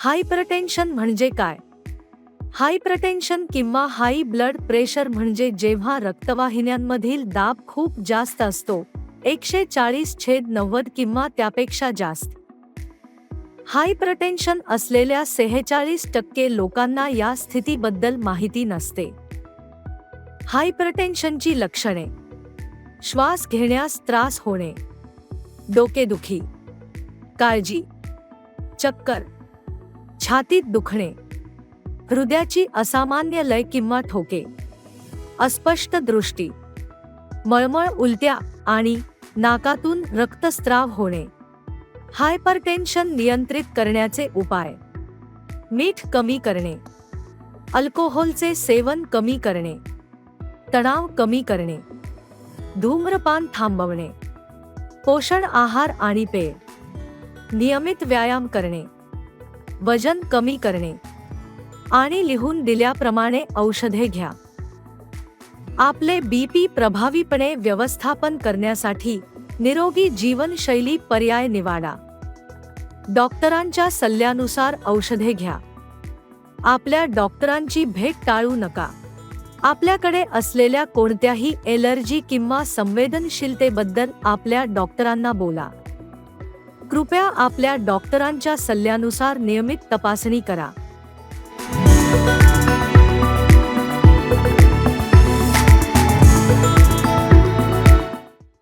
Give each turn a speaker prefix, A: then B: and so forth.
A: Hypertension म्हणजे काय? Hypertension किंवा हाई ब्लड प्रेशर म्हणजे जेव्हा रक्तवाहिन्यांमधील दाब खूप जास्त असतो, 140/90 किंवा त्यापेक्षा जास्त. हायपरटेन्शन असलेल्या 46% लोकांना या स्थितीबद्दल माहिती नसते. हायपरटेन्शनची लक्षणे: श्वास घेण्यास त्रास होणे, डोकेदुखी, काळजी, चक्कर, छातीत दुखणे, हृदयाची असामान्य लय किंवा ठोके, अस्पष्ट दृष्टी, मळमळ, उलट्या आणि नाकातून रक्तस्राव होणे. हायपरटेन्शन नियंत्रित करण्याचे उपाय: मीठ कमी करणे, अल्कोहोलचे सेवन कमी करणे, तणाव कमी करणे, धूम्रपान थांबवणे, पोषण आहार आणि पेय, नियमित व्यायाम करणे, वजन कमी करणे आणि लिहून दिल्याप्रमाणे औषधे घ्या. आपले बीपी प्रभावीपणे व्यवस्थापन करण्यासाठी निरोगी जीवनशैली पर्याय निवडा. डॉक्टरांच्या सल्ल्यानुसार औषधे घ्या. आपल्या डॉक्टरांची भेट टाळू नका. आपल्याकडे असलेल्या कोणत्याही एलर्जी किंवा संवेदनशीलतेबद्दल आपल्या डॉक्टरांना बोला. कृपया आपल्या डॉक्टरांच्या सल्ल्यानुसार नियमित तपासणी करा.